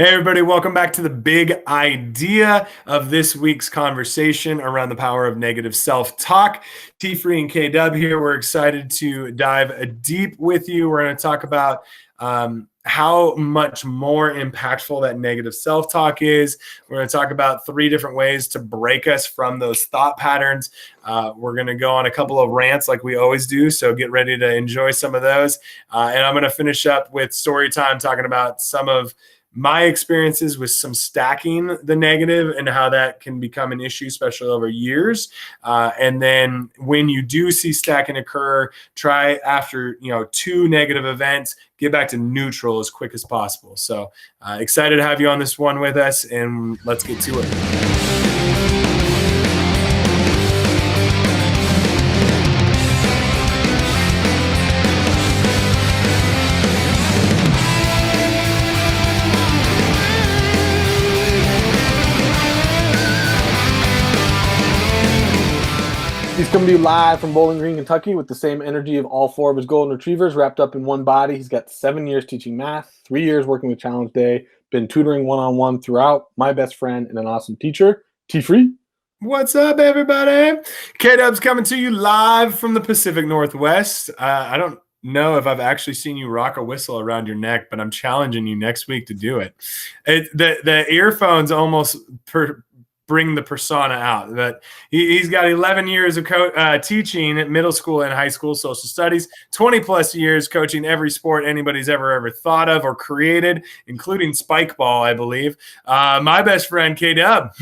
Hey, everybody, welcome back to the big idea of this week's conversation around the power of negative self-talk. T-Free and K-Dub here. We're excited to dive deep with you. We're going to talk about how much more impactful that negative self-talk is. We're going to talk about 3 different ways to break us from those thought patterns. We're going to go on a couple of rants like we always do, so get ready to enjoy some of those. And I'm going to finish up with story time, talking about some of my experiences with some stacking the negative and how that can become an issue, especially over years. And then when you do see stacking occur, try after 2 negative events, get back to neutral as quick as possible. So excited to have you on this one with us, and let's get to it. He's coming to you live from Bowling Green, Kentucky with the same energy of all 4 of his golden retrievers wrapped up in one body. He's got 7 years teaching math, 3 years working with Challenge Day, been tutoring one-on-one throughout, my best friend and an awesome teacher, T-Free. What's up, everybody? K-Dub's coming to you live from the Pacific Northwest. I don't know if I've actually seen you rock a whistle around your neck, but I'm challenging you next week to do it. The earphones almost bring the persona out. That he's got 11 years of teaching at middle school and high school social studies, 20 plus years coaching every sport anybody's ever thought of or created, including spike ball, I believe. My best friend, K-Dub.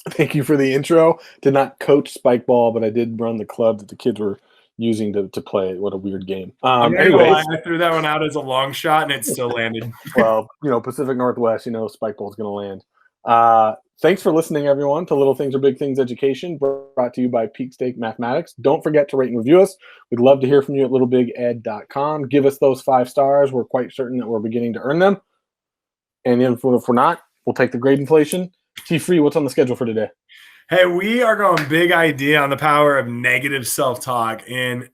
Thank you for the intro. Did not coach spike ball, but I did run the club that the kids were using to play it. What a weird game. Anyways, I threw that one out as a long shot and it still landed. Well, Pacific Northwest, spike ball is going to land. Thanks for listening, everyone, to Little Things Are Big Things Education, brought to you by Peak Stake Mathematics. Don't forget to rate and review us. We'd love to hear from you at littlebiged.com. Give us those 5 stars. We're quite certain that we're beginning to earn them. And if we're not, we'll take the grade inflation. T-Free, what's on the schedule for today? Hey, we are going big idea on the power of negative self-talk. And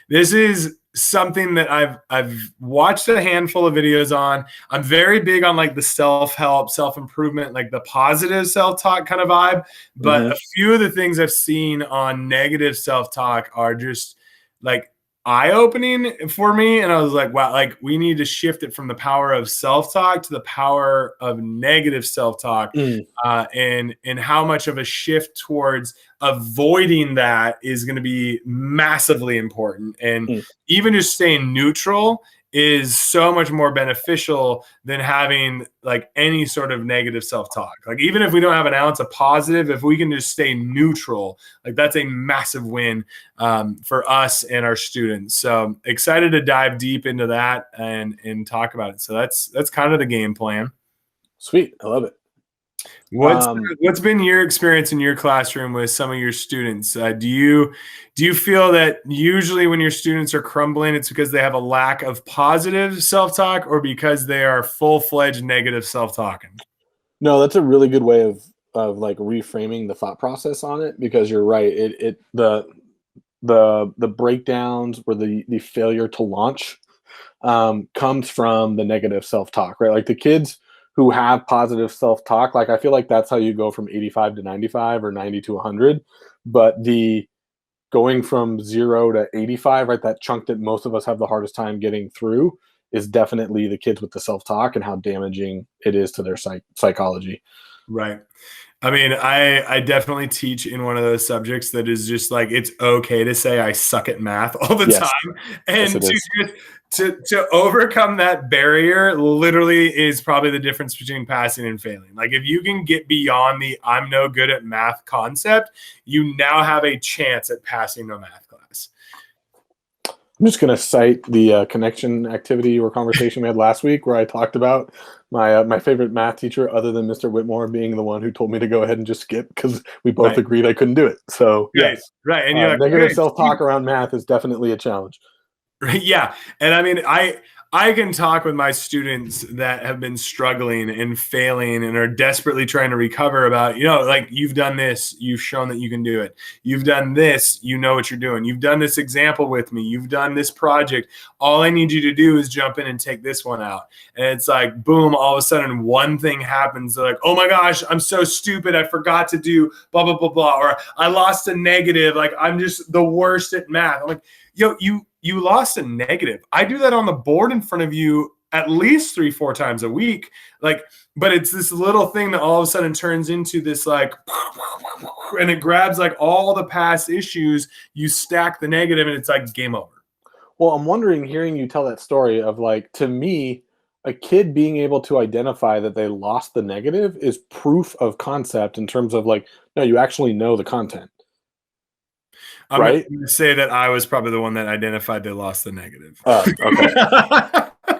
this is something that I've watched a handful of videos on. I'm very big on like the self-help, self-improvement, like the positive self-talk kind of vibe. But a few of the things I've seen on negative self-talk are just like eye-opening for me. And I was like, wow, like we need to shift it from the power of self-talk to the power of negative self-talk. And how much of a shift towards avoiding that is going to be massively important. And even just staying neutral is so much more beneficial than having like any sort of negative self-talk. Like even if we don't have an ounce of positive, if we can just stay neutral, like that's a massive win for us and our students. So excited to dive deep into that and talk about it. So that's kind of the game plan. Sweet. I love it. What's been your experience in your classroom with some of your students? Do you feel that usually when your students are crumbling, it's because they have a lack of positive self-talk or because they are full-fledged negative self-talking? No, that's a really good way of like reframing the thought process on it, because you're right. The breakdowns or the failure to launch comes from the negative self-talk, right? Like the kids who have positive self-talk, like I feel like that's how you go from 85 to 95 or 90 to 100. But the going from 0 to 85, right, that chunk that most of us have the hardest time getting through is definitely the kids with the self-talk and how damaging it is to their psychology. Right. I mean, I definitely teach in one of those subjects that is just like, it's okay to say I suck at math all the time. And to overcome that barrier literally is probably the difference between passing and failing. Like if you can get beyond the I'm no good at math concept, you now have a chance at passing a math class. I'm just going to cite the connection activity or conversation we had last week where I talked about my favorite math teacher other than Mr. Whitmore being the one who told me to go ahead and just skip because we both agreed I couldn't do it. So yes. Right. And you're like, negative self-talk around math is definitely a challenge. Yeah. And I mean, I can talk with my students that have been struggling and failing and are desperately trying to recover about, like, you've done this, you've shown that you can do it. You've done this, you know what you're doing. You've done this example with me. You've done this project. All I need you to do is jump in and take this one out. And it's like, boom, all of a sudden one thing happens. They're like, oh my gosh, I'm so stupid. I forgot to do blah, blah, blah, blah. Or I lost a negative. Like, I'm just the worst at math. I'm like, yo, you lost a negative. I do that on the board in front of you at least 3-4 times a week. Like, but it's this little thing that all of a sudden turns into this, like, and it grabs like all the past issues. You stack the negative and it's like game over. Well, I'm wondering, hearing you tell that story of, like, to me, a kid being able to identify that they lost the negative is proof of concept in terms of, like, no, you actually know the content. I'm Right? going to say that I was probably the one that identified they lost the negative. Okay.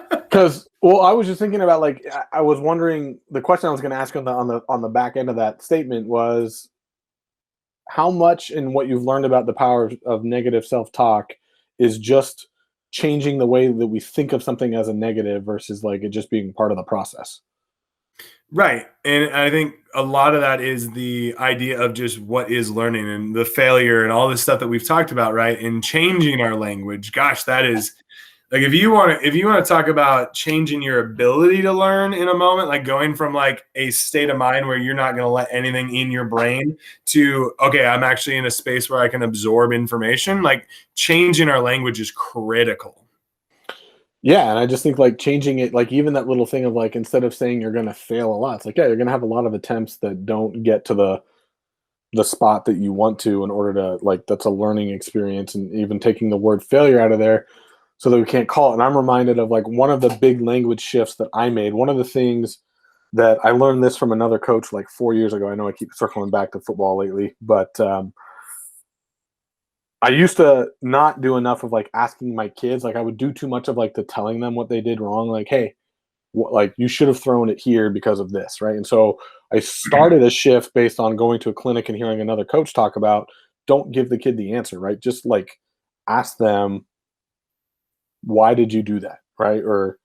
Because, well, I was just thinking about, like, I was wondering, the question I was going to ask on the back end of that statement was, how much in what you've learned about the power of negative self-talk is just changing the way that we think of something as a negative versus, like, it just being part of the process. Right. And I think a lot of that is the idea of just what is learning and the failure and all this stuff that we've talked about, right? And changing our language. Gosh, that is like, if you want to talk about changing your ability to learn in a moment, like going from like a state of mind where you're not going to let anything in your brain to, okay, I'm actually in a space where I can absorb information, like changing our language is critical. Yeah, and I just think, like, changing it, like, even that little thing of, like, instead of saying you're gonna fail a lot, it's like, yeah, you're gonna have a lot of attempts that don't get to the spot that you want to, in order to, like, that's a learning experience, and even taking the word failure out of there so that we can't call it. And I'm reminded of, like, one of the big language shifts that I made. One of the things that I learned this from another coach like 4 years ago. I know I keep circling back to football lately, but I used to not do enough of, like, asking my kids. Like, I would do too much of, like, the telling them what they did wrong. Like, hey, like, you should have thrown it here because of this, right? And so I started a shift based on going to a clinic and hearing another coach talk about, don't give the kid the answer, right? Just, like, ask them, why did you do that, right? Or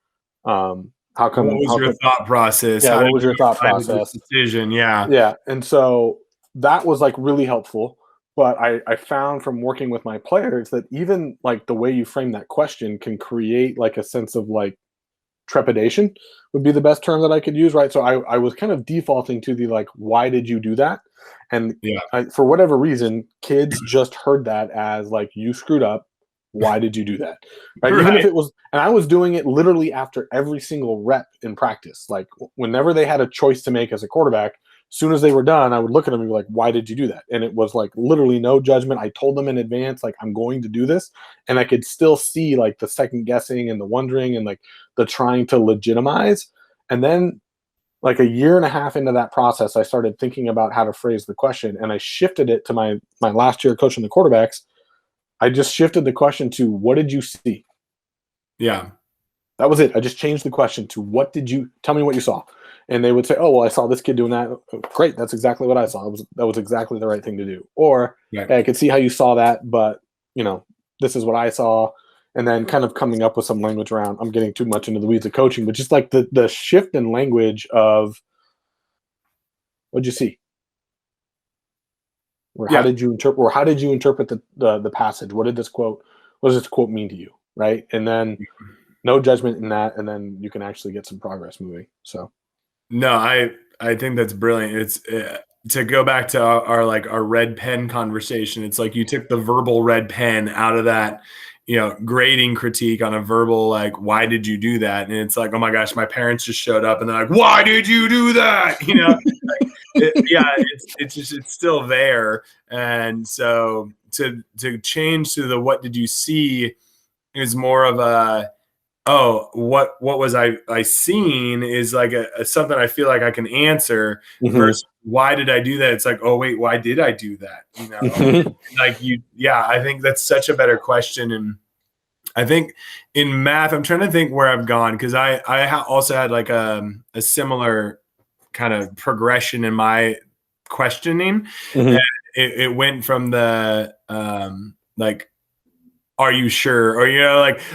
how come? What was your thought process? Yeah, How what did was your you thought arrive at this process? decision? Yeah. Yeah, and so that was, like, really helpful. But I found from working with my players that even, like, the way you frame that question can create, like, a sense of, like, trepidation would be the best term that I could use, right? So I was kind of defaulting to the, like, why did you do that? And Yeah. for whatever reason, kids just heard that as, like, you screwed up. Why did you do that? Right? Even if Right. it was, and I was doing it literally after every single rep in practice. Like, whenever they had a choice to make as a quarterback, as soon as they were done, I would look at them and be like, why did you do that? And it was, like, literally no judgment. I told them in advance, like, I'm going to do this. And I could still see, like, the second guessing and the wondering and, like, the trying to legitimize. And then, like, a year and a half into that process, I started thinking about how to phrase the question. And I shifted it to my last year coaching the quarterbacks. I just shifted the question to, what did you see? Yeah. That was it. I just changed the question to, what did you tell me what you saw? And they would say, oh, well, I saw this kid doing that. Oh, great. That's exactly what I saw. That was exactly the right thing to do. Or, Right. hey, I could see how you saw that, but, this is what I saw. And then kind of coming up with some language around, I'm getting too much into the weeds of coaching, but just, like, the shift in language of, what'd you see? Or how Yeah. did you interpret the passage? What does this quote mean to you? Right. And then no judgment in that, and then you can actually get some progress moving. So No, I think that's brilliant. It's to go back to our red pen conversation. It's like you took the verbal red pen out of that, grading critique on a verbal, like, why did you do that? And it's like, oh my gosh, my parents just showed up and they're like, why did you do that? It's still there. And so to change to the what did you see is more of a, oh, what was I seeing is like a something I feel like I can answer versus why did I do that? It's like, oh wait, why did I do that? Like I think that's such a better question. And I think in math, I'm trying to think where I've gone, because I also had like a similar kind of progression in my questioning. And it went from the like are you sure? Or,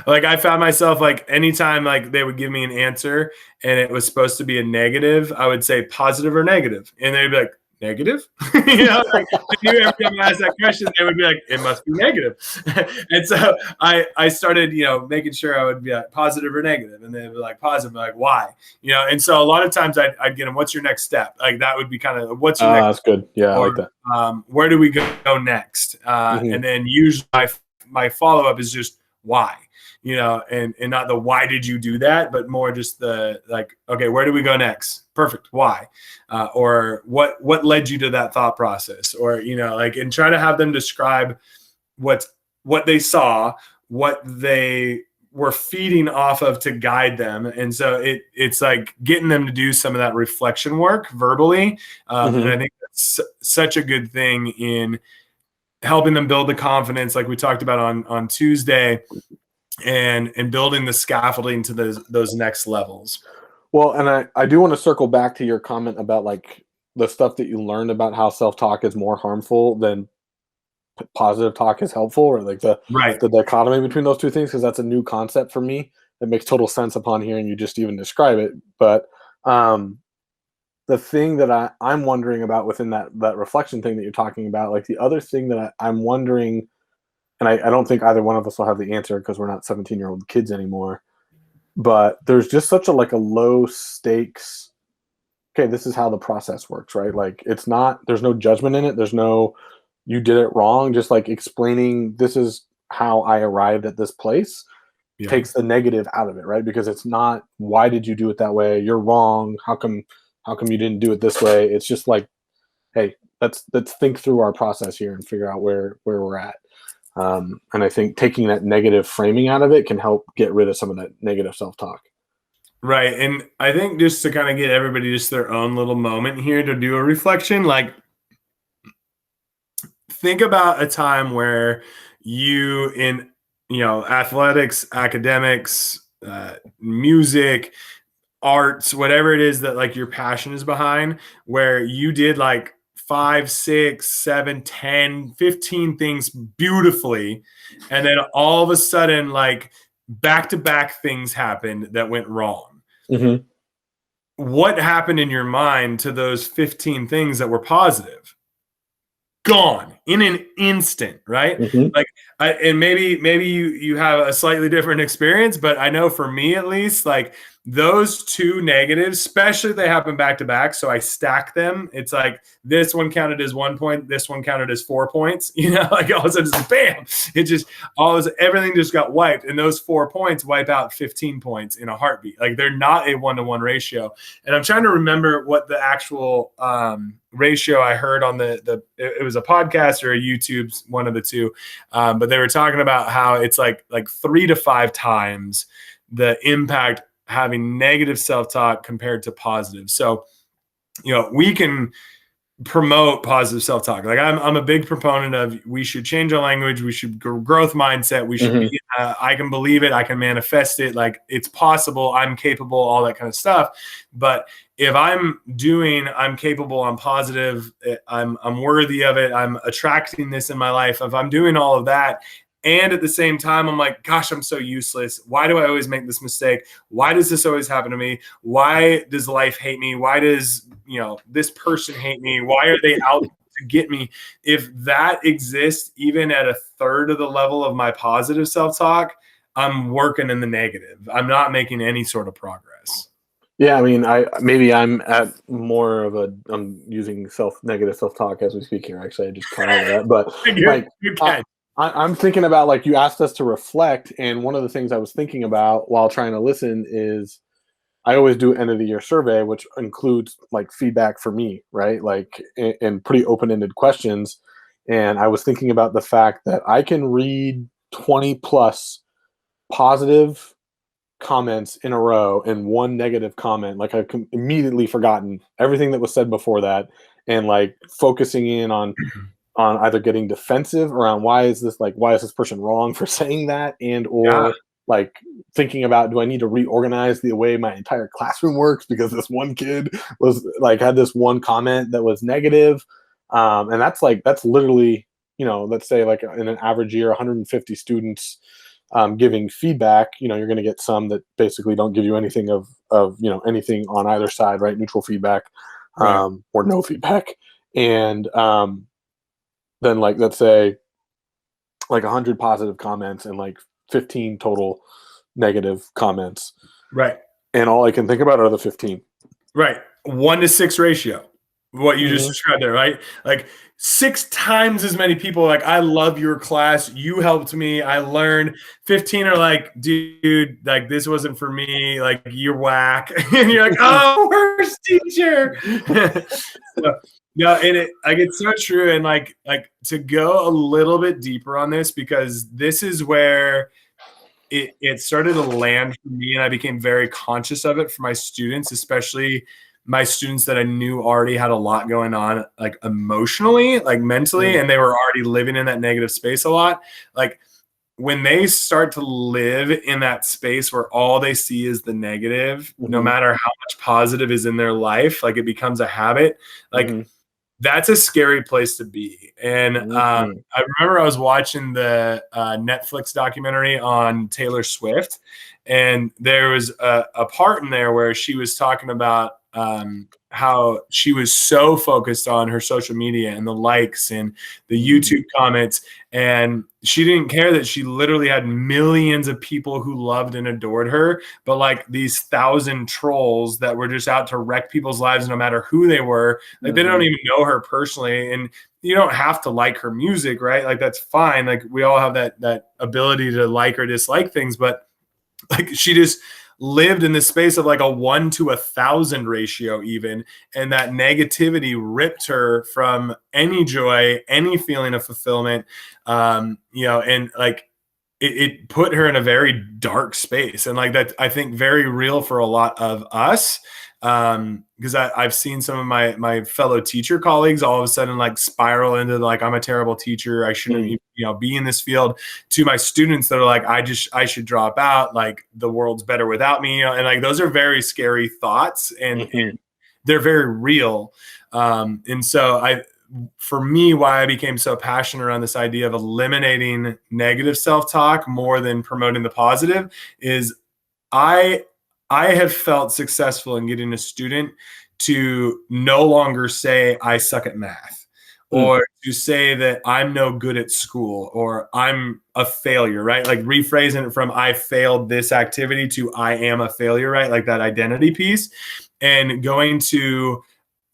like I found myself like anytime like they would give me an answer and it was supposed to be a negative, I would say positive or negative. And they'd be like, negative? Like I knew every time I asked that question, they would be like, it must be negative. And so I started, making sure I would be like positive or negative. And they'd be like positive, like why? And so a lot of times I'd get them, what's your next step? Like that would be kind of what's your next That's good. Yeah, or, I like that. Where do we go next? And then usually my follow-up is just why, and not the why did you do that, but more just the like, okay, where do we go next? Perfect. Why? Or what led you to that thought process? Or, like, and try to have them describe what they saw, what they were feeding off of to guide them. And so it's like getting them to do some of that reflection work verbally. And I think that's such a good thing in helping them build the confidence, like we talked about on Tuesday, and building the scaffolding to those next levels. Well, and I do want to circle back to your comment about like the stuff that you learned about how self-talk is more harmful than positive talk is helpful, or like the dichotomy between those two things, because that's a new concept for me. It makes total sense upon hearing you just even describe it. But the thing that I'm wondering about within that reflection thing that you're talking about, like the other thing that I'm wondering, and I don't think either one of us will have the answer because we're not 17-year-old kids anymore, but there's just such a low stakes, okay, this is how the process works, right? Like it's not, there's no judgment in it. There's no, you did it wrong. Just like explaining, this is how I arrived at this place takes the negative out of it, right? Because it's not, why did you do it that way? You're wrong. How come you didn't do it this way? It's just like, hey, let's think through our process here and figure out where we're at. And I think taking that negative framing out of it can help get rid of some of that negative self-talk. Right. And I think just to kind of get everybody just their own little moment here to do a reflection, like think about a time where you in, athletics, academics, music, arts, whatever it is that like your passion is behind, where you did like 5, 6, 7, 10, 15 things beautifully. And then all of a sudden, like back-to-back things happened that went wrong. Mm-hmm. What happened in your mind to those 15 things that were positive? Gone in an instant, right? Mm-hmm. Like, and maybe you have a slightly different experience, but I know for me at least, like those two negatives, especially if they happen back to back. So I stack them. It's like this one counted as 1 point, this one counted as 4 points. Like all of a sudden, just bam! It just everything just got wiped, and those 4 points wipe out 15 points in a heartbeat. Like they're not a 1-to-1 ratio. And I'm trying to remember what the actual ratio I heard on it was a podcast or a YouTube's, one of the two, but they were talking about how it's like 3 to 5 times the impact having negative self-talk compared to positive. So, we can promote positive self-talk. Like I'm a big proponent of, we should change our language. We should growth mindset. We should be, I can believe it. I can manifest it. Like it's possible. I'm capable, all that kind of stuff. But if I'm capable, I'm positive, I'm worthy of it, I'm attracting this in my life, if I'm doing all of that, and at the same time, I'm like, gosh, I'm so useless. Why do I always make this mistake? Why does this always happen to me? Why does life hate me? Why does, this person hate me? Why are they out to get me? If that exists, even at a third of the level of my positive self-talk, I'm working in the negative. I'm not making any sort of progress. Yeah, I mean, I'm at more of I'm using negative self-talk as we speak here. Actually, I just caught on to that, but I'm thinking about, like, you asked us to reflect, and one of the things I was thinking about while trying to listen is I always do end of the year survey, which includes like feedback for me, right? Like, and pretty open-ended questions. And I was thinking about the fact that I can read 20 plus positive comments in a row and one negative comment. Like I've immediately forgotten everything that was said before that, and like focusing in on either getting defensive around why is this person wrong for saying that, and or like thinking about, do I need to reorganize the way my entire classroom works because this one kid was like had this one comment that was negative, and that's literally let's say like in an average year, 150 students giving feedback, you're going to get some that basically don't give you anything of anything on either side, right? Neutral feedback, Right. or no feedback. And then like, let's say like 100 positive comments and like 15 total negative comments. Right. And all I can think about are the 15. Right. 1-to-6 ratio. What you just Mhm. described there, right? Like 6 times as many people like, I love your class. You helped me. I learned. 15 are like, dude, like this wasn't for me. Like you're whack. And you're like, oh, worst teacher. No, and it's so true. And like to go a little bit deeper on this, because this is where it started to land for me, and I became very conscious of it for my students, especially my students that I knew already had a lot going on, like emotionally, like mentally, and they were already living in that negative space a lot. Like when they start to live in that space where all they see is the negative, no matter how much positive is in their life, like it becomes a habit. Like that's a scary place to be. And I remember I was watching the Netflix documentary on Taylor Swift, and there was a part in there where she was talking about how she was so focused on her social media and the likes and the YouTube comments, and she didn't care that she literally had millions of people who loved and adored her, but like these 1,000 trolls that were just out to wreck people's lives no matter who they were. Like they don't even know her personally, and you don't have to like her music, right? Like that's fine. Like we all have that ability to like or dislike things, but like she just lived in this space of like a 1 to 1,000 ratio even, and that negativity ripped her from any joy, any feeling of fulfillment, and like it put her in a very dark space. And like that, I think very real for a lot of us, because I've seen some of my fellow teacher colleagues all of a sudden like spiral into like, I'm a terrible teacher, I shouldn't be in this field, to my students that are like, I should drop out, like the world's better without me, and like those are very scary thoughts, and they're very real. And so for me, why I became so passionate around this idea of eliminating negative self-talk more than promoting the positive is I have felt successful in getting a student to no longer say I suck at math, or to say that I'm no good at school, or I'm a failure, right? Like rephrasing it from I failed this activity to I am a failure, right? Like that identity piece, and going to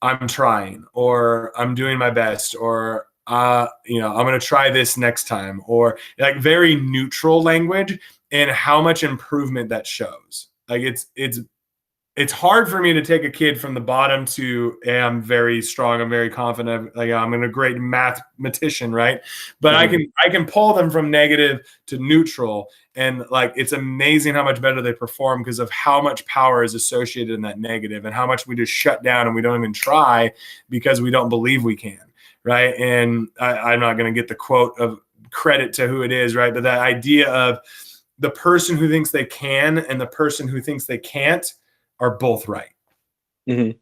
I'm trying, or I'm doing my best, or I'm going to try this next time, or like very neutral language, and how much improvement that shows. Like it's hard for me to take a kid from the bottom to, hey, I'm very strong, I'm very confident, like I'm a great mathematician, right? But I can pull them from negative to neutral, and like it's amazing how much better they perform because of how much power is associated in that negative, and how much we just shut down and we don't even try because we don't believe we can, right? And I'm not going to get the quote of credit to who it is, right? But that idea of the person who thinks they can and the person who thinks they can't are both right. Yeah,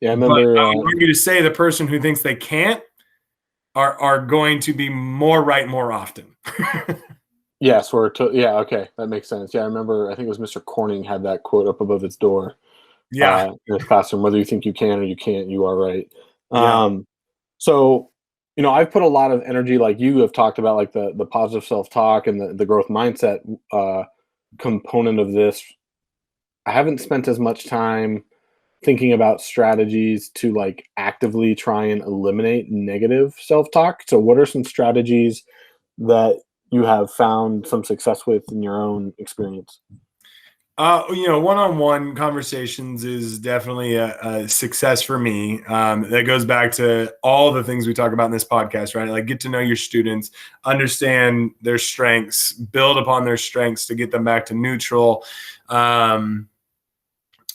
I But remember. I would argue to say the person who thinks they can't are going to be more right more often. Yes, yeah, okay, that makes sense. Yeah, I remember. I think it was Mr. Corning had that quote up above its door. Yeah. In his classroom, whether you think you can or you can't, you are right. Yeah. So, I've put a lot of energy, like you have talked about, like the positive self-talk and the growth mindset component of this. I haven't spent as much time thinking about strategies to like actively try and eliminate negative self-talk. So what are some strategies that you have found some success with in your own experience? One-on-one conversations is definitely a success for me. That goes back to all the things we talk about in this podcast, right? Like get to know your students, understand their strengths, build upon their strengths to get them back to neutral.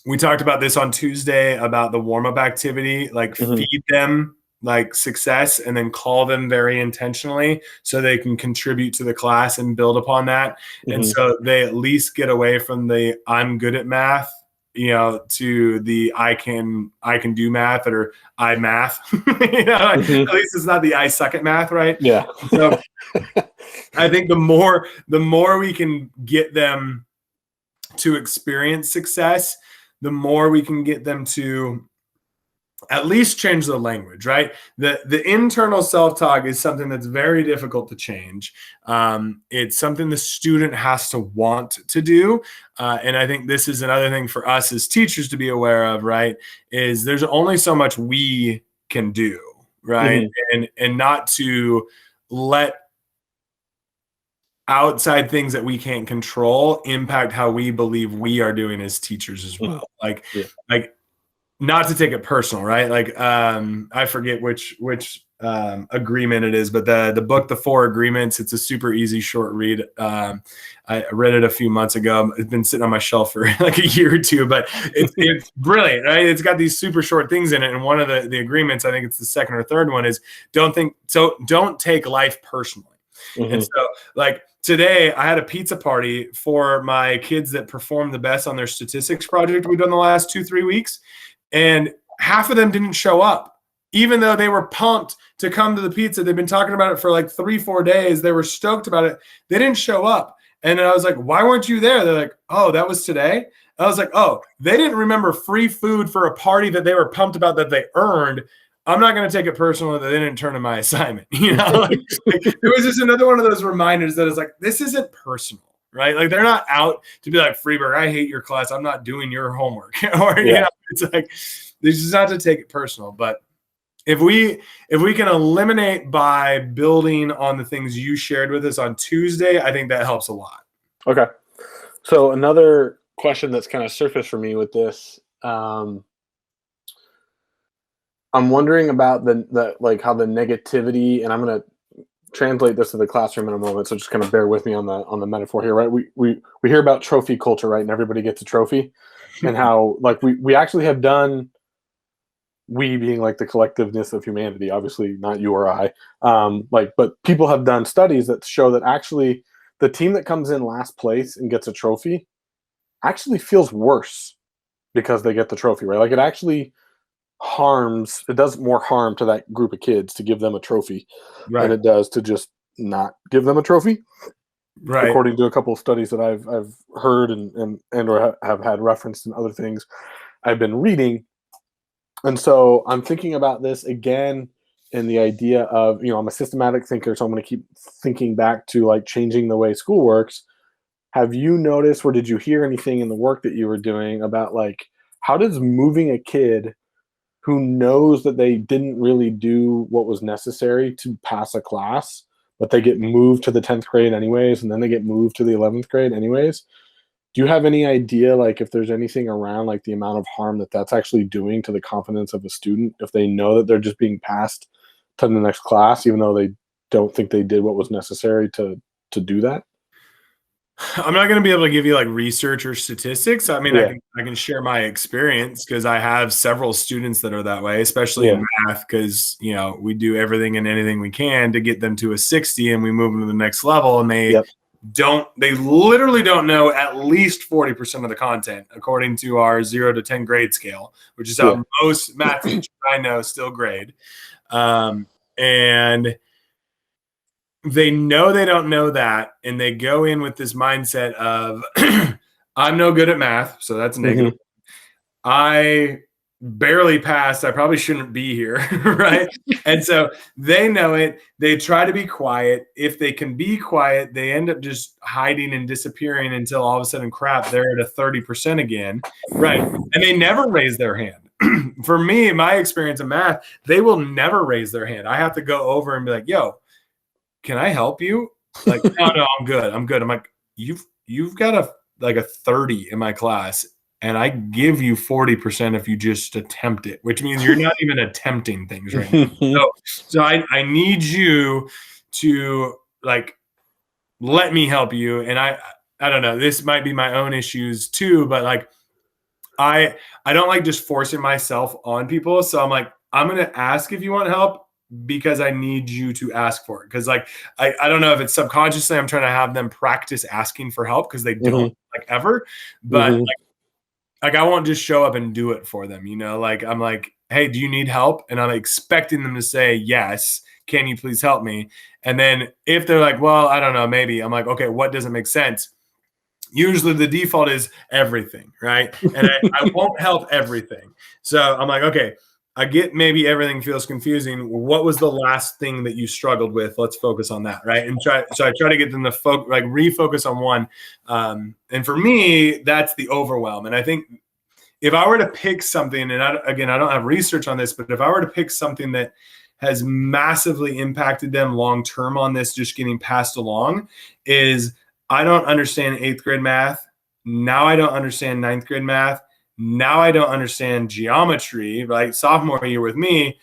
We talked about this on Tuesday about the warm-up activity, like feed them like success and then call them very intentionally so they can contribute to the class and build upon that. And so they at least get away from the I'm good at math to the I can do math or I math. At least it's not the I suck at math, right? Yeah. So I think the more we can get them to experience success, the more we can get them to at least change the language, right? The internal self-talk is something that's very difficult to change. It's something the student has to want to do. And I think this is another thing for us as teachers to be aware of, right? Is there's only so much we can do, right? And not to let outside things that we can't control impact how we believe we are doing as teachers as well. Like not to take it personal, right? Like, I forget which agreement it is, but the book, The Four Agreements, it's a super easy, short read. I read it a few months ago. It's been sitting on my shelf for like a year or two, but it's brilliant, right? It's got these super short things in it. And one of the agreements, I think it's the second or third one, is don't take life personally. And so like today I had a pizza party for my kids that performed the best on their statistics project we've done the last 2-3 weeks. And half of them didn't show up, even though they were pumped to come to the pizza. They've been talking about it for like 3-4 days. They were stoked about it. They didn't show up. And I was like, why weren't you there? They're like, oh, that was today. I was like, oh, they didn't remember free food for a party that they were pumped about that they earned. I'm not going to take it personal that they didn't turn in my assignment. It was just another one of those reminders that is like, this isn't personal. Right? Like they're not out to be like, Freeburg, I hate your class. I'm not doing your homework. Or it's like, this is not to take it personal. But if we can eliminate by building on the things you shared with us on Tuesday, I think that helps a lot. Okay. So another question that's kind of surfaced for me with this, I'm wondering about the like how the negativity, and I'm going to translate this to the classroom in a moment, so just kind of bear with me on the metaphor here, right? We hear about trophy culture, right? And everybody gets a trophy, and how like we actually have done, we being like the collectiveness of humanity, obviously not you or I, but people have done studies that show that actually the team that comes in last place and gets a trophy actually feels worse because they get the trophy, right? Like it actually it does more harm to that group of kids to give them a trophy than it does to just not give them a trophy. Right. According to a couple of studies that I've heard and or have had referenced in other things I've been reading. And so I'm thinking about this again in the idea of, I'm a systematic thinker, so I'm going to keep thinking back to like changing the way school works. Have you noticed, or did you hear anything in the work that you were doing about like, how does moving a kid who knows that they didn't really do what was necessary to pass a class, but they get moved to the 10th grade anyways, and then they get moved to the 11th grade anyways? Do you have any idea, like, if there's anything around, like, the amount of harm that that's actually doing to the confidence of a student if they know that they're just being passed to the next class, even though they don't think they did what was necessary to do that? I'm not going to be able to give you like research or statistics. I mean, I can share my experience because I have several students that are that way, especially in math, because, we do everything and anything we can to get them to a 60 and we move them to the next level. And they literally don't know at least 40% of the content according to our 0 to 10 grade scale, which is how most math teachers I know still grade. And they know they don't know that, and they go in with this mindset of I'm no good at math, so that's negative. I barely passed. I probably shouldn't be here, right? And so they know it. They try to be quiet. If they can be quiet, they end up just hiding and disappearing until all of a sudden, crap, they're at a 30% again, right? And they never raise their hand. For me, my experience in math, they will never raise their hand. I have to go over and be like, yo, can I help you? Like, no, I'm good. I'm like, you've got a 30 in my class, and I give you 40% if you just attempt it, which means you're not even attempting things right now. So I need you to like let me help you. And I don't know, this might be my own issues too, but like I don't like just forcing myself on people. So I'm like, I'm gonna ask if you want help, because I need you to ask for it. Because like I don't know if it's subconsciously I'm trying to have them practice asking for help because they don't like ever. But like, like I won't just show up and do it for them, like I'm like, hey, do you need help? And I'm expecting them to say yes. Can you please help me? And then if they're like, well, I don't know, maybe, I'm like, okay, what doesn't make sense? Usually the default is everything, right? And I won't help everything. So I'm like, okay, I get maybe everything feels confusing. What was the last thing that you struggled with? Let's focus on that, right? And so I try to get them to refocus on one. And for me, that's the overwhelm. And I think if I were to pick something, and I don't have research on this, but if I were to pick something that has massively impacted them long term on this just getting passed along, is I don't understand 8th grade math. Now I don't understand 9th grade math. Now I don't understand geometry, right? Sophomore year with me,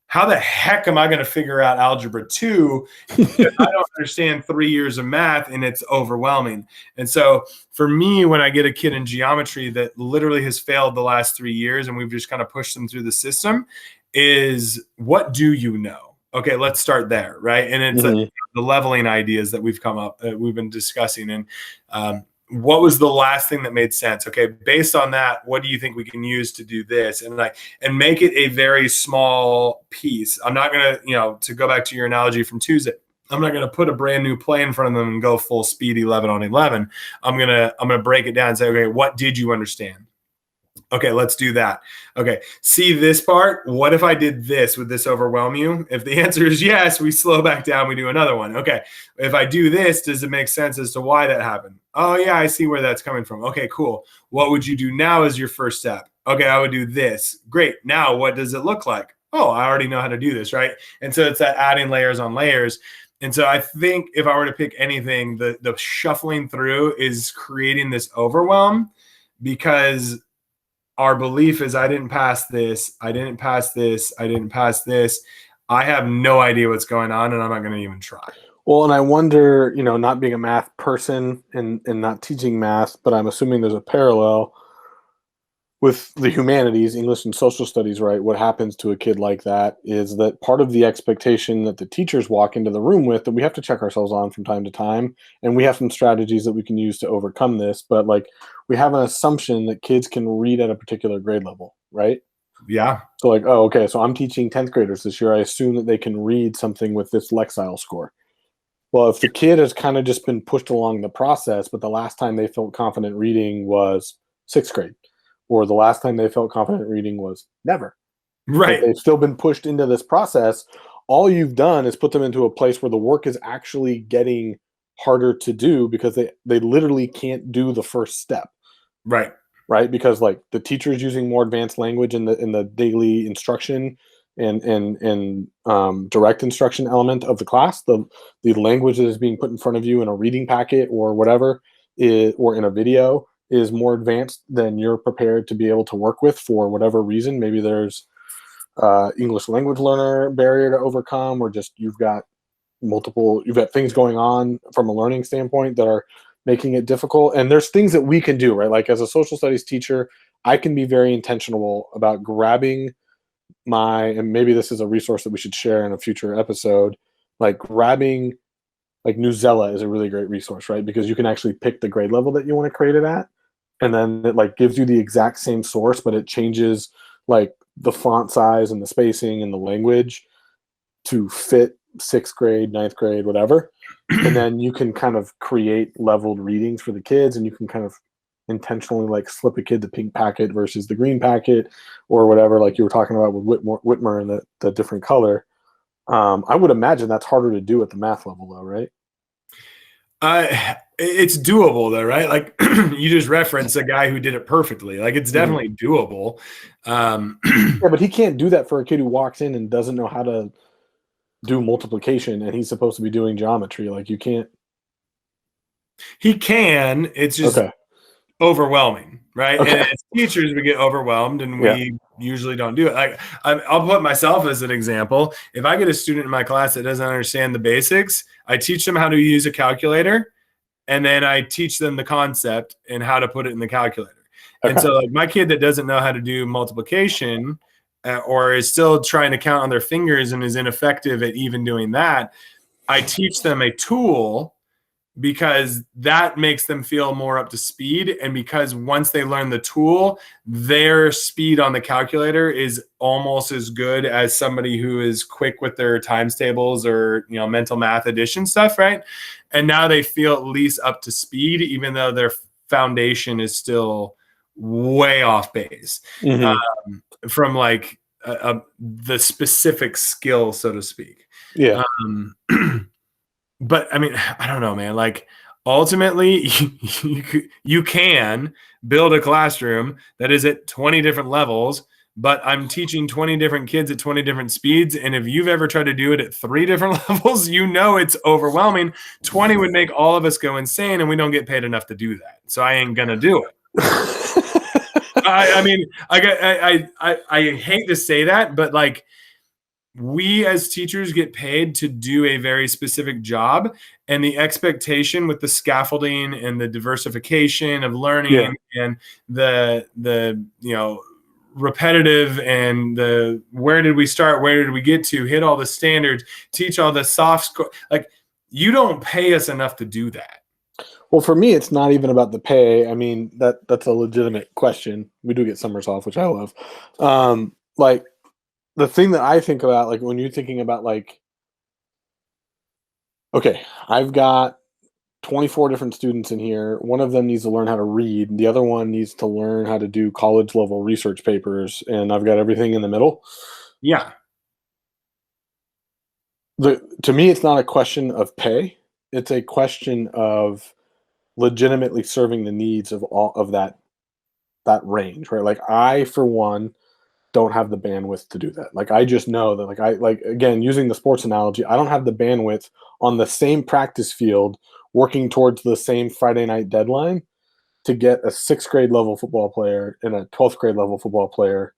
how the heck am I going to figure out algebra 2 if I don't understand 3 years of math and it's overwhelming? And so for me, when I get a kid in geometry that literally has failed the last 3 years and we've just kind of pushed them through the system, is what do you know? Okay, let's start there, right? And it's the leveling ideas that we've come up, we've been discussing. And what was the last thing that made sense? Okay, based on that, what do you think we can use to do this? And make it a very small piece. I'm not gonna, to go back to your analogy from Tuesday, I'm not gonna put a brand new play in front of them and go full speed 11 on 11. I'm gonna break it down and say, okay, what did you understand? Okay, let's do that. Okay, see this part? What if I did this? Would this overwhelm you? If the answer is yes, we slow back down, we do another one. Okay, if I do this, does it make sense as to why that happened? Oh yeah, I see where that's coming from. Okay, cool. What would you do now as your first step? Okay, I would do this. Great. Now what does it look like? Oh, I already know how to do this, right? And so it's that adding layers on layers. And so I think if I were to pick anything, the shuffling through is creating this overwhelm, because our belief is I didn't pass this, I didn't pass this, I didn't pass this. I have no idea what's going on, and I'm not going to even try. Well, and I wonder, not being a math person and not teaching math, but I'm assuming there's a parallel with the humanities, English and social studies, right? What happens to a kid like that is that part of the expectation that the teachers walk into the room with, that we have to check ourselves on from time to time, and we have some strategies that we can use to overcome this, but we have an assumption that kids can read at a particular grade level, right? Yeah. So oh, okay, so I'm teaching 10th graders this year. I assume that they can read something with this Lexile score. Well, if the kid has kind of just been pushed along the process, but the last time they felt confident reading was 6th grade, or the last time they felt confident reading was never. Right. But they've still been pushed into this process. All you've done is put them into a place where the work is actually getting harder to do because they literally can't do the first step. Right. Right. Because the teacher is using more advanced language in the daily instruction and direct instruction element of the class. The language that is being put in front of you in a reading packet or whatever or in a video is more advanced than you're prepared to be able to work with for whatever reason. Maybe there's English language learner barrier to overcome, or just you've got things going on from a learning standpoint that are making it difficult. And there's things that we can do, right? As a social studies teacher, I can be very intentional about grabbing and maybe this is a resource that we should share in a future episode, grabbing Newsela is a really great resource, right? Because you can actually pick the grade level that you want to create it at. And then it gives you the exact same source, but it changes the font size and the spacing and the language to fit 6th grade, 9th grade, whatever. And then you can kind of create leveled readings for the kids, and you can kind of intentionally slip a kid the pink packet versus the green packet or whatever, you were talking about with Whitmer and the different color. I would imagine that's harder to do at the math level though, right? It's doable though, right? You just referenced a guy who did it perfectly. It's definitely doable. Yeah, but he can't do that for a kid who walks in and doesn't know how to do multiplication and he's supposed to be doing geometry. You can't. He can. It's just overwhelming, right? Okay. And as teachers, we get overwhelmed, and we usually don't do it. I'll put myself as an example. If I get a student in my class that doesn't understand the basics, I teach them how to use a calculator, and then I teach them the concept and how to put it in the calculator. Okay. And so my kid that doesn't know how to do multiplication or is still trying to count on their fingers and is ineffective at even doing that, I teach them a tool because that makes them feel more up to speed. And because once they learn the tool, their speed on the calculator is almost as good as somebody who is quick with their times tables or, mental math addition stuff, right? And now they feel at least up to speed, even though their foundation is still way off base from like the specific skill, so to speak. Yeah. But I mean, I don't know, man. Like ultimately, you can build a classroom that is at 20 different levels, but I'm teaching 20 different kids at 20 different speeds. And if you've ever tried to do it at 3 different levels, it's overwhelming. 20 would make all of us go insane, and we don't get paid enough to do that. So I ain't gonna do it. I mean, I hate to say that, but like, we as teachers get paid to do a very specific job, and the expectation with the scaffolding and the diversification of learning and the repetitive and the where did we start, where did we get to, hit all the standards, teach all the soft score, like you don't pay us enough to do that. Well, for me, it's not even about the pay. I mean, that's a legitimate question. We do get summers off, which I love. Like, the thing that I think about, like when you're thinking about like, okay, I've got 24 different students in here. One of them needs to learn how to read. The other one needs to learn how to do college level research papers. And I've got everything in the middle. Yeah. To me, it's not a question of pay. It's a question of legitimately serving the needs of all of that range, right? Like I, for one, don't have the bandwidth to do that. Like I just know that again, using the sports analogy, I don't have the bandwidth on the same practice field working towards the same Friday night deadline to get a 6th grade level football player and a 12th grade level football player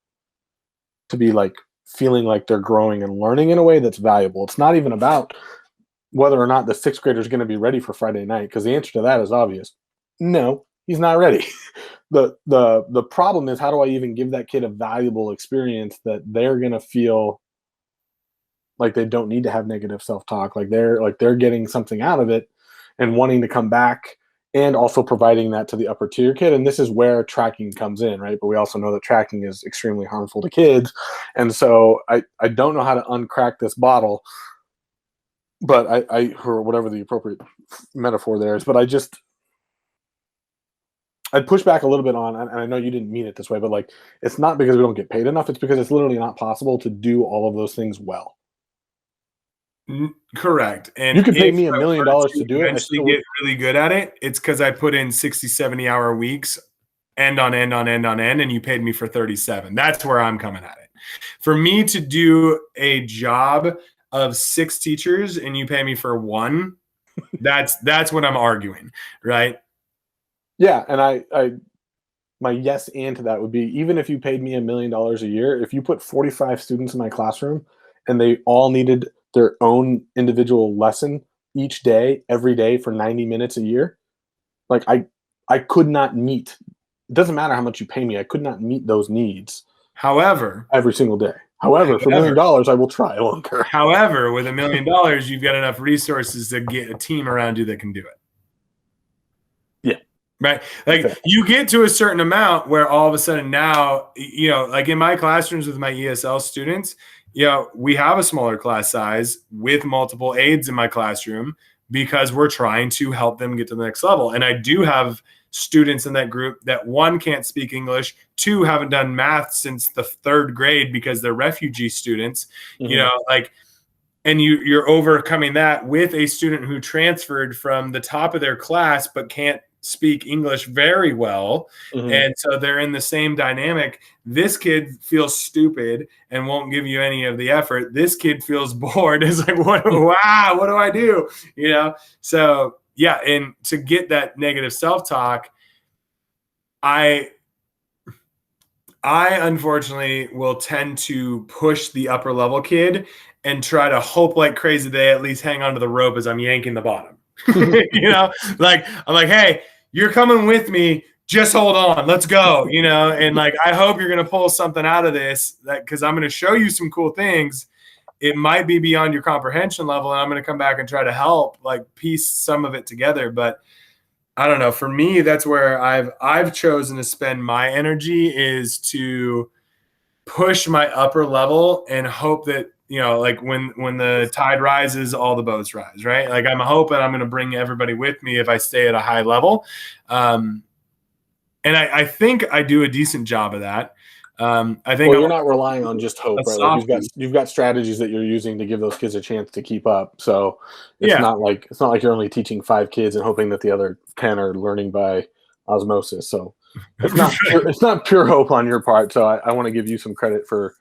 to be like feeling like they're growing and learning in a way that's valuable. It's not even about whether or not the 6th grader is going to be ready for Friday night, because the answer to that is obvious. No, he's not ready. The problem is, how do I even give that kid a valuable experience that they're going to feel like they don't need to have negative self-talk, like they're getting something out of it and wanting to come back, and also providing that to the upper tier kid. And this is where tracking comes in, right? But we also know that tracking is extremely harmful to kids. And so I don't know how to uncrack this bottle, but I or whatever the appropriate metaphor there is, but I'd push back a little bit on, and I know you didn't mean it this way, but like, it's not because we don't get paid enough. It's because it's literally not possible to do all of those things well. Correct. And you could pay me $1 million to do it. Eventually get really good at it. It's because I put in 60, 70 hour weeks, end on end on end on end, and you paid me for 37. That's where I'm coming at it. For me to do a job of 6 teachers and you pay me for 1, that's what I'm arguing, right? Yeah, and my yes and to that would be, even if you paid me $1 million a year, if you put 45 students in my classroom and they all needed their own individual lesson each day, every day for 90 minutes a year, like I could not meet. It doesn't matter how much you pay me, I could not meet those needs. However, every single day. However, for $1 million, I will try longer. However, with $1 million, you've got enough resources to get a team around you that can do it. Yeah. Right. Like you get to a certain amount where all of a sudden now, like in my classrooms with my ESL students, we have a smaller class size with multiple aides in my classroom because we're trying to help them get to the next level. And I do have students in that group that 1, can't speak English, 2, haven't done math since the 3rd grade because they're refugee students, and you're overcoming that with a student who transferred from the top of their class but can't speak English very well. And so they're in the same dynamic. This kid feels stupid and won't give you any of the effort. This kid feels bored. It's like, what do I do? So yeah. And to get that negative self-talk, I unfortunately will tend to push the upper level kid and try to hope like crazy they at least hang onto the rope as I'm yanking the bottom. Like I'm like, hey, you're coming with me. Just hold on. Let's go. And like, I hope you're going to pull something out of this, because I'm going to show you some cool things. it might be beyond your comprehension level, and I'm going to come back and try to help like piece some of it together. But I don't know. For me, that's where I've chosen to spend my energy, is to push my upper level and hope that, like when the tide rises, all the boats rise, right? Like I'm hoping I'm going to bring everybody with me if I stay at a high level. And I think I do a decent job of that. I think you're not relying on just hope, right? Like you've got strategies that you're using to give those kids a chance to keep up. So it's not like you're only teaching 5 kids and hoping that the other 10 are learning by osmosis. So it's not pure hope on your part. So I want to give you some credit for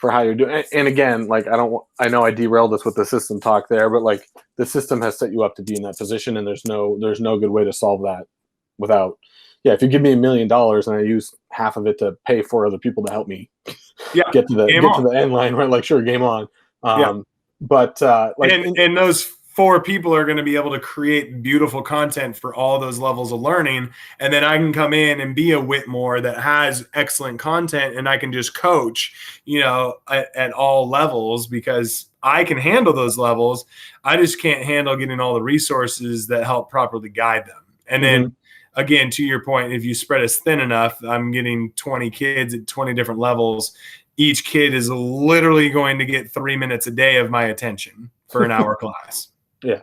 how you're doing. And again, like I know I derailed us with the system talk there, but like the system has set you up to be in that position, and there's no good way to solve that without. Yeah, if you give me $1 million and I use half of it to pay for other people to help me get to the end line, right? Like, sure, game on. But like, and those 4 people are going to be able to create beautiful content for all those levels of learning, and then I can come in and be a Whitmore that has excellent content, and I can just coach, at all levels, because I can handle those levels. I just can't handle getting all the resources that help properly guide them, and then. Again, to your point, if you spread us thin enough, I'm getting 20 kids at 20 different levels. Each kid is literally going to get 3 minutes a day of my attention for an hour class. Yeah.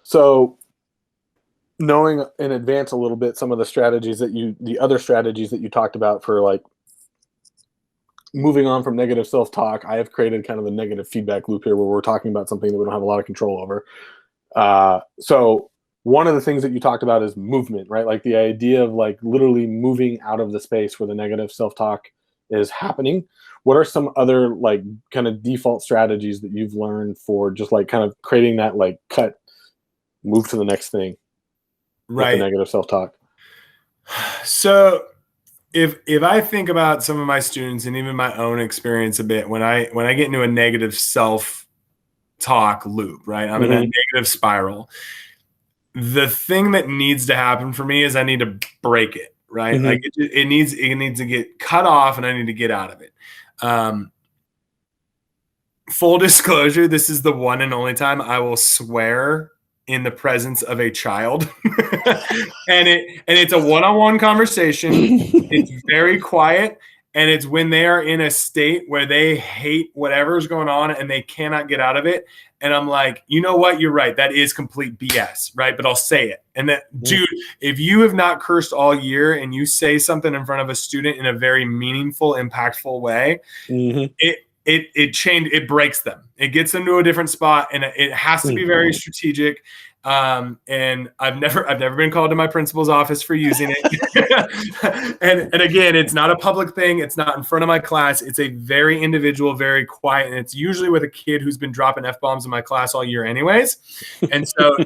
So knowing in advance a little bit some of the other strategies that you talked about for like moving on from negative self-talk, I have created kind of a negative feedback loop here where we're talking about something that we don't have a lot of control over. So one of the things that you talked about is movement, right? Like the idea of like literally moving out of the space where the negative self-talk is happening. What are some other like kind of default strategies that you've learned for just like kind of creating that like move to the next thing, right? With the negative self-talk. So if I think about some of my students and even my own experience a bit, when I get into a negative self-talk loop, right? I'm in a negative spiral. The thing that needs to happen for me is I need to break it, right? Like it needs to get cut off, and I need to get out of it. Full disclosure, this is the one and only time I will swear in the presence of a child. and it's a one-on-one conversation. It's very quiet. And it's when they are in a state where they hate whatever's going on and they cannot get out of it. And I'm like, you know what? You're right. That is complete BS, right? But I'll say it. And that, dude, if you have not cursed all year and you say something in front of a student in a very meaningful, impactful way, it breaks them. It gets them to a different spot, and it has to be very strategic. And I've never been called to my principal's office for using it. and again, it's not a public thing. It's not in front of my class. It's a very individual, very quiet, and it's usually with a kid who's been dropping F-bombs in my class all year anyways. And so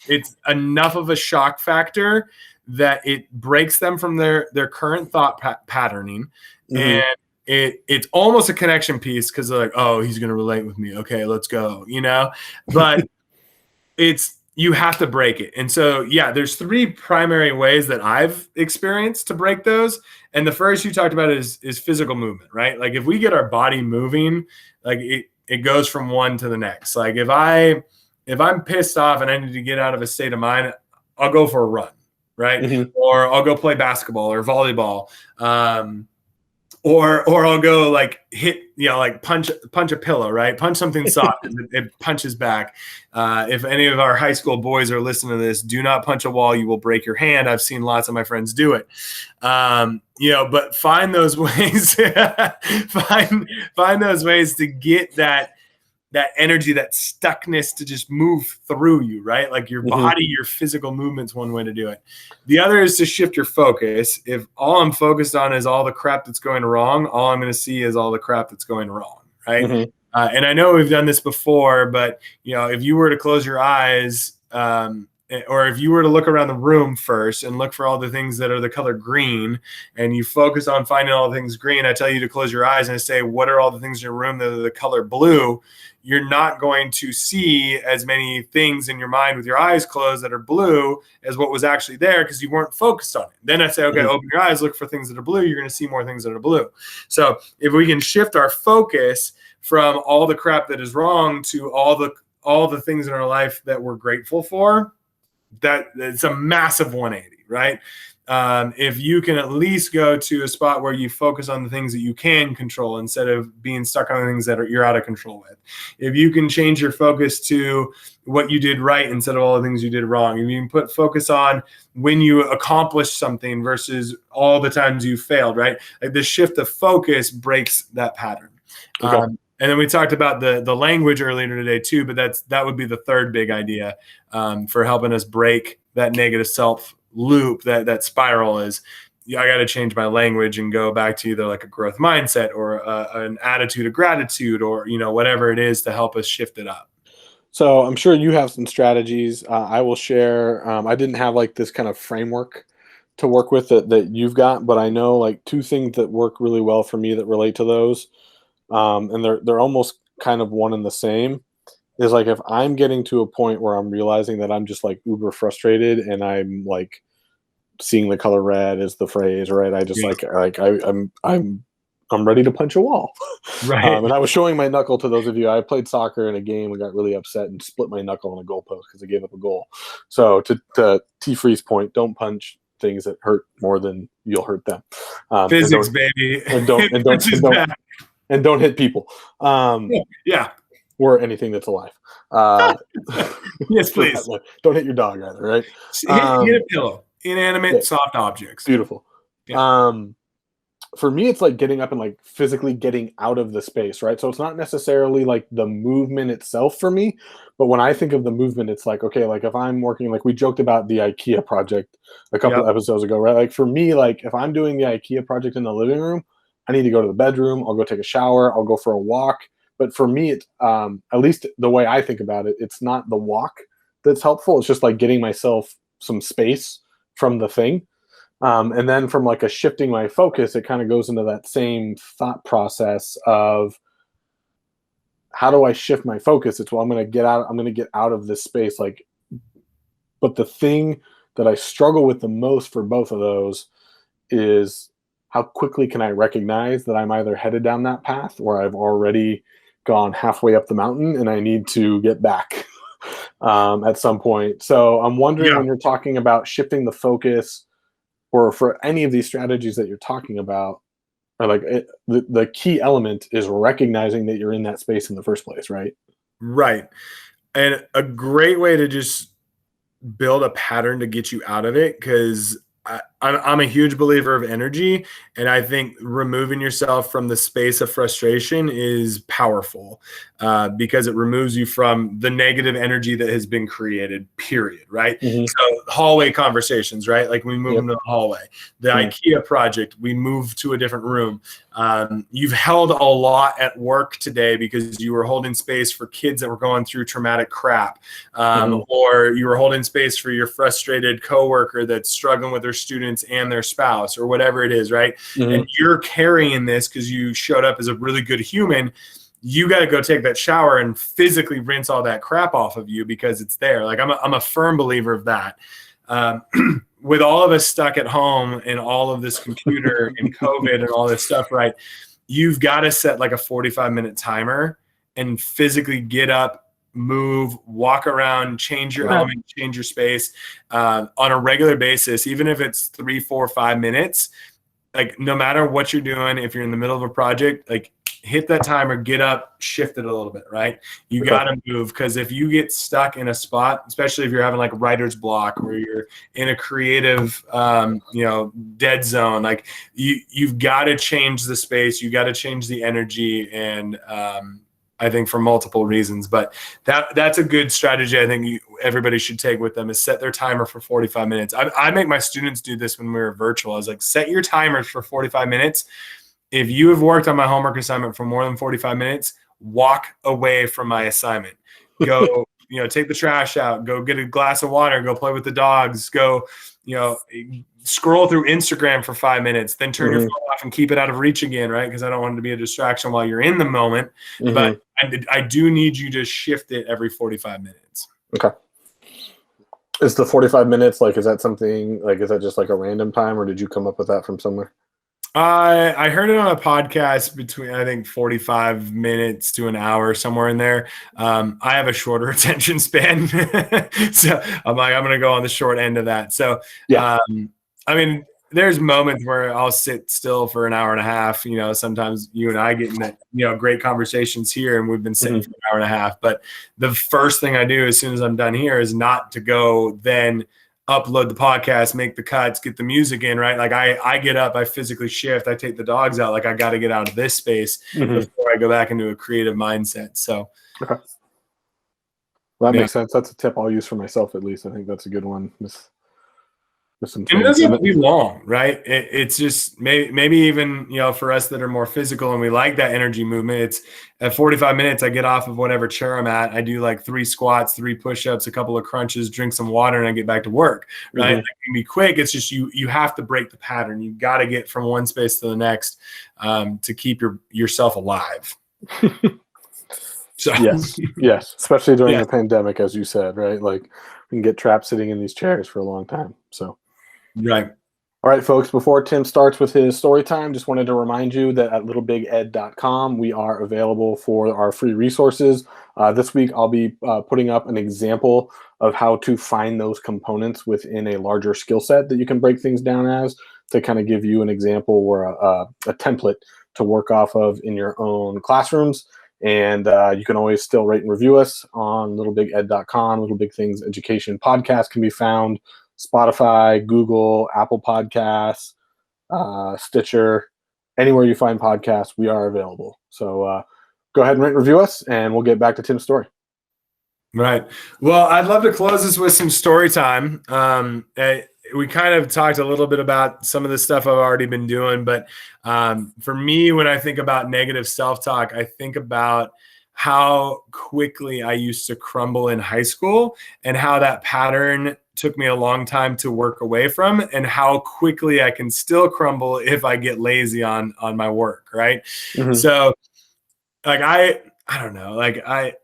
it's enough of a shock factor that it breaks them from their current thought patterning. And it's almost a connection piece, because they're like, oh, he's going to relate with me. Okay, let's go, but you have to break it. And so, yeah, there's 3 primary ways that I've experienced to break those. And the first you talked about is physical movement, right? Like if we get our body moving, like it goes from one to the next. Like if I'm pissed off and I need to get out of a state of mind, I'll go for a run, right? Or I'll go play basketball or volleyball. Or I'll go like hit, like punch a pillow, right? Punch something soft. It punches back. If any of our high school boys are listening to this, do not punch a wall. You will break your hand. I've seen lots of my friends do it. But find those ways, find those ways to get that energy, that stuckness to just move through you, right? Like your body, your physical movement's one way to do it. The other is to shift your focus. If all I'm focused on is all the crap that's going wrong, all I'm going to see is all the crap that's going wrong, right? And I know we've done this before, but if you were to close your eyes, or if you were to look around the room first and look for all the things that are the color green, and you focus on finding all the things green, I tell you to close your eyes and I say, what are all the things in your room that are the color blue? You're not going to see as many things in your mind with your eyes closed that are blue as what was actually there, because you weren't focused on it. Then I say, okay, open your eyes, look for things that are blue. You're going to see more things that are blue. So if we can shift our focus from all the crap that is wrong to all the things in our life that we're grateful for, it's a massive 180, right? If you can at least go to a spot where you focus on the things that you can control instead of being stuck on the things that you're out of control with. If you can change your focus to what you did right instead of all the things you did wrong. If you can put focus on when you accomplish something versus all the times you failed, right? Like the shift of focus breaks that pattern. Okay. And then we talked about the language earlier today too, but that would be the third big idea for helping us break that negative self loop, that spiral is, I got to change my language and go back to either like a growth mindset or an attitude of gratitude or, whatever it is to help us shift it up. So I'm sure you have some strategies. I will share. I didn't have like this kind of framework to work with that you've got, but I know like two things that work really well for me that relate to those. And they're almost kind of one and the same, is like if I'm getting to a point where I'm realizing that I'm just like uber frustrated and I'm like seeing the color red is the phrase, right? I just I'm ready to punch a wall. Right. And I was showing my knuckle to those of you. I played soccer in a game and got really upset and split my knuckle on a goalpost because I gave up a goal. So to T Free's point, don't punch things that hurt more than you'll hurt them. Physics, baby. And don't hit people. Yeah. Or anything that's alive. Yes, please. Don't hit your dog either, right? Hit a pillow. Inanimate, soft objects. Beautiful. Yeah. For me, it's like getting up and like physically getting out of the space, right? So it's not necessarily like the movement itself for me, but when I think of the movement, it's like, okay, like if I'm working, like we joked about the IKEA project a couple of episodes ago, right? Like for me, like if I'm doing the IKEA project in the living room, I need to go to the bedroom. I'll go take a shower. I'll go for a walk. But for me, it's, at least the way I think about it, it's not the walk that's helpful. It's just like getting myself some space from the thing. And then from like a shifting my focus, it kind of goes into that same thought process of how do I shift my focus? It's, well, I'm going to get out of this space. Like, but the thing that I struggle with the most for both of those is how quickly can I recognize that I'm either headed down that path or I've already gone halfway up the mountain and I need to get back at some point. So I'm wondering when you're talking about shifting the focus, or for any of these strategies that you're talking about, or like the key element is recognizing that you're in that space in the first place, right? Right. And a great way to just build a pattern to get you out of it, because I'm a huge believer of energy, and I think removing yourself from the space of frustration is powerful because it removes you from the negative energy that has been created, period, right? Mm-hmm. So hallway conversations, right? Like we move into the hallway. The IKEA project, we move to a different room. You've held a lot at work today because you were holding space for kids that were going through traumatic crap, or you were holding space for your frustrated coworker that's struggling with their students and their spouse or whatever it is, right? And you're carrying this because you showed up as a really good human. You got to go take that shower and physically rinse all that crap off of you because it's there. Like I'm a firm believer of that. With all of us stuck at home and all of this computer and COVID and all this stuff, right? You've got to set like a 45-minute timer and physically get up, move, walk around, change your element, change your space on a regular basis, even if it's 3, 4, 5 minutes. Like no matter what you're doing, if you're in the middle of a project, like hit that timer, get up, shift it a little bit, right? You got to move, because if you get stuck in a spot, especially if you're having like writer's block or you're in a creative, dead zone, like you've got to change the space, you got to change the energy, and I think for multiple reasons, but that's a good strategy. I think everybody should take with them is set their timer for 45 minutes. I make my students do this when we were virtual. I was like, set your timers for 45 minutes. If you have worked on my homework assignment for more than 45 minutes, walk away from my assignment. Go, take the trash out, go get a glass of water, go play with the dogs, go, scroll through Instagram for 5 minutes, then turn your phone off and keep it out of reach again, right? Because I don't want it to be a distraction while you're in the moment. But I do need you to shift it every 45 minutes. Okay. Is the 45 minutes, like, is that something, like, is that just like a random time, or did you come up with that from somewhere? I heard it on a podcast between, I think, 45 minutes to an hour, somewhere in there. I have a shorter attention span. So I'm like, I'm going to go on the short end of that. So, Yeah. I mean, there's moments where I'll sit still for an hour and a half. You know, sometimes you and I get in that, great conversations here, and we've been sitting for an hour and a half. But the first thing I do as soon as I'm done here is not to go then upload the podcast, make the cuts, get the music in, right? Like I get up, I physically shift, I take the dogs out. Like I got to get out of this space before I go back into a creative mindset. So, okay. Well, that makes sense. That's a tip I'll use for myself, at least. I think that's a good one. And it doesn't have to be long, right? It's just maybe even, for us that are more physical and we like that energy movement, it's at 45 minutes, I get off of whatever chair I'm at. I do like 3 squats, 3 push-ups, a couple of crunches, drink some water, and I get back to work, right? It can be quick. It's just you have to break the pattern. You got to get from one space to the next to keep yourself alive. So yes, especially during the pandemic, as you said, right? Like we can get trapped sitting in these chairs for a long time. So. Right. All right, folks, before Tim starts with his story time, just wanted to remind you that at littlebiged.com, we are available for our free resources. This week, I'll be putting up an example of how to find those components within a larger skill set that you can break things down as, to kind of give you an example or a template to work off of in your own classrooms. And you can always still rate and review us on littlebiged.com. Little Big Things Education podcast can be found. Spotify, Google, Apple Podcasts, Stitcher, anywhere you find podcasts, we are available. So go ahead and rate and review us, and we'll get back to Tim's story. Right. Well, I'd love to close this with some story time. We kind of talked a little bit about some of the stuff I've already been doing, but for me, when I think about negative self-talk, I think about how quickly I used to crumble in high school and how that pattern took me a long time to work away from, and how quickly I can still crumble if I get lazy on my work. Right. So like, I don't know, like I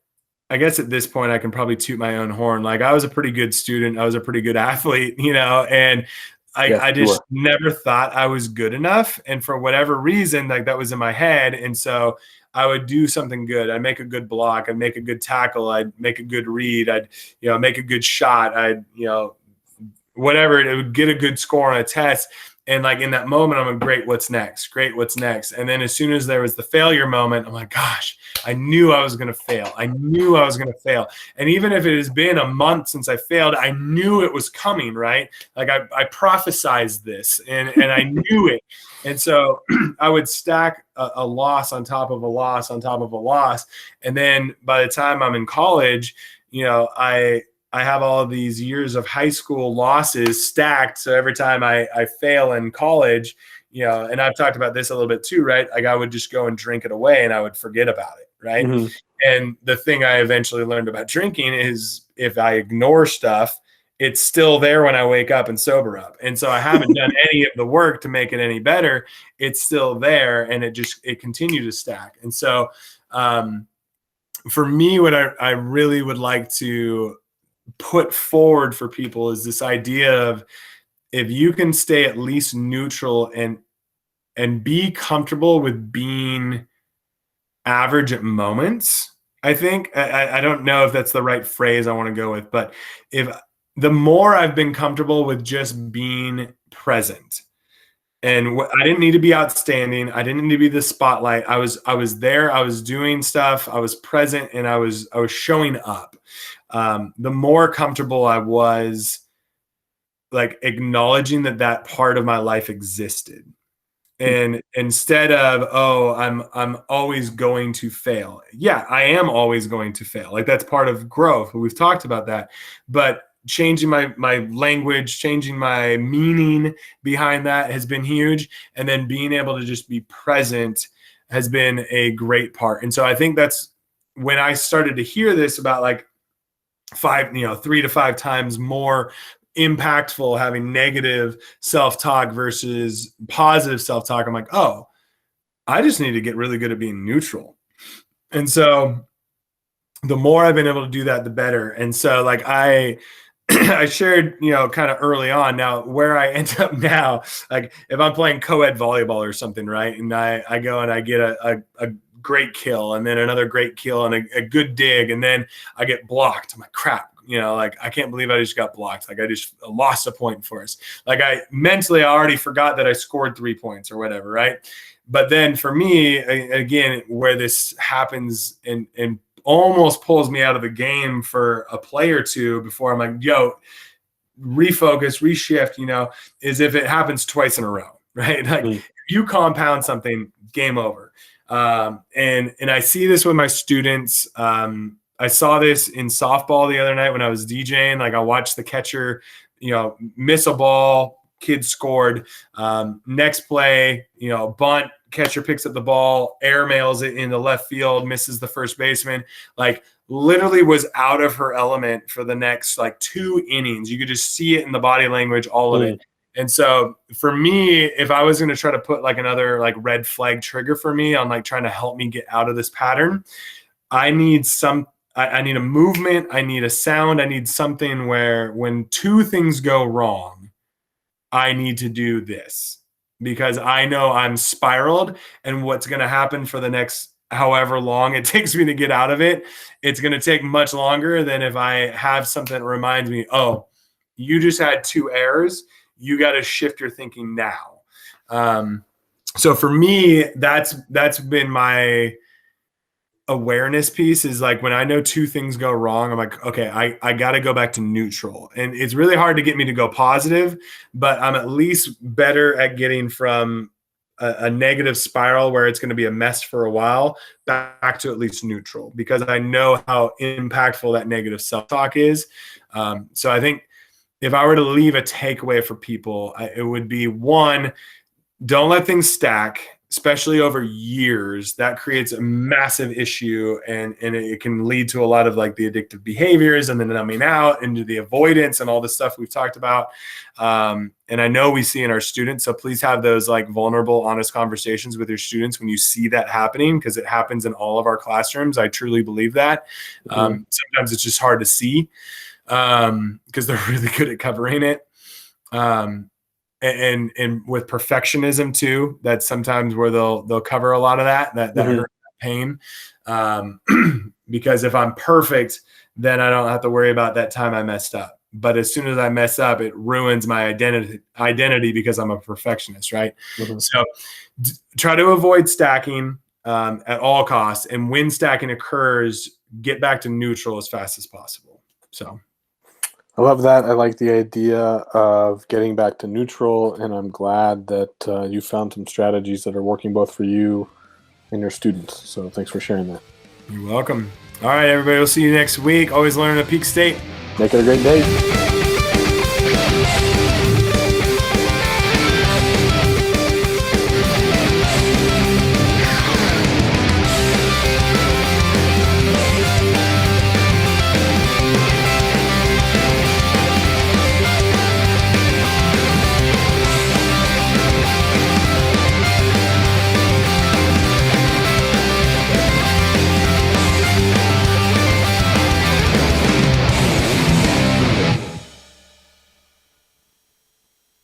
guess at this point I can probably toot my own horn. Like I was a pretty good student. I was a pretty good athlete, and I just never thought I was good enough. And for whatever reason, like that was in my head. And so I would do something good. I'd make a good block. I'd make a good tackle. I'd make a good read. I'd, make a good shot. I'd, whatever, it would get a good score on a test. And like in that moment, I'm like, great, what's next? Great, what's next? And then as soon as there was the failure moment, I'm like, gosh, I knew I was going to fail. I knew I was going to fail. And even if it has been a month since I failed, I knew it was coming, right? Like I prophesized this and I knew it. And so I would stack a loss on top of a loss on top of a loss. And then by the time I'm in college, I have all of these years of high school losses stacked. So every time I fail in college, and I've talked about this a little bit too, right? Like I would just go and drink it away and I would forget about it, right? And the thing I eventually learned about drinking is if I ignore stuff, it's still there when I wake up and sober up. And so I haven't done any of the work to make it any better. It's still there, and it continued to stack. And so for me, what I really would like to put forward for people is this idea of, if you can stay at least neutral and be comfortable with being average at moments. I think I don't know if that's the right phrase I want to go with, but if the more I've been comfortable with just being present, and I didn't need to be outstanding. I didn't need to be the spotlight. I was there. I was doing stuff. I was present, and I was showing up. The more comfortable I was, like acknowledging that part of my life existed, and instead of, oh, I'm always going to fail. Yeah, I am always going to fail. Like that's part of growth. We've talked about that, but changing my language, changing my meaning behind that has been huge. And then being able to just be present has been a great part. And so I think that's when I started to hear this about like 3 to 5 times more impactful having negative self-talk versus positive self-talk. I'm like, oh, I just need to get really good at being neutral. And so the more I've been able to do that, the better. And so like I shared, kind of early on. Now, where I end up now, like if I'm playing co-ed volleyball or something, right? And I go and I get a great kill and then another great kill and a good dig. And then I get blocked. I'm like, crap, like I can't believe I just got blocked. Like I just lost a point for us. Like I already forgot that I scored 3 points or whatever, right? But then for me, again, where this happens and almost pulls me out of the game for a play or two before I'm like, yo, refocus, reshift, is if it happens twice in a row, right? Like if you compound something, game over. And I see this with my students. I saw this in softball the other night when I was DJing. Like I watched the catcher, miss a ball, kid scored. Next play, bunt, catcher picks up the ball, airmails it in the left field, misses the first baseman. Like literally was out of her element for the next like 2 innings. You could just see it in the body language, all of it. And so for me, if I was going to try to put like another like red flag trigger for me on like trying to help me get out of this pattern, I need I need a movement. I need a sound. I need something where when 2 things go wrong, I need to do this because I know I'm spiraled and what's going to happen for the next however long it takes me to get out of it, it's going to take much longer than if I have something that reminds me, oh, you just had 2 errors. You got to shift your thinking now. So for me, that's been my awareness piece is like when I know 2 things go wrong, I'm like, okay, I got to go back to neutral. And it's really hard to get me to go positive, but I'm at least better at getting from a negative spiral where it's going to be a mess for a while back to at least neutral because I know how impactful that negative self-talk is. So I think if I were to leave a takeaway for people, it would be 1, don't let things stack, especially over years. That creates a massive issue and it can lead to a lot of like the addictive behaviors and the numbing out into the avoidance and all the stuff we've talked about. And I know we see in our students, so please have those like vulnerable, honest conversations with your students when you see that happening, because it happens in all of our classrooms. I truly believe that. Sometimes it's just hard to see because they're really good at covering it. And with perfectionism too, that's sometimes where they'll cover a lot of that hurt, pain. Because if I'm perfect, then I don't have to worry about that time I messed up. But as soon as I mess up, it ruins my identity because I'm a perfectionist, right? So try to avoid stacking at all costs. And when stacking occurs, get back to neutral as fast as possible. So I love that. I like the idea of getting back to neutral, and I'm glad that you found some strategies that are working both for you and your students. So thanks for sharing that. You're welcome. All right, everybody. We'll see you next week. Always learn at Peak State. Make it a great day.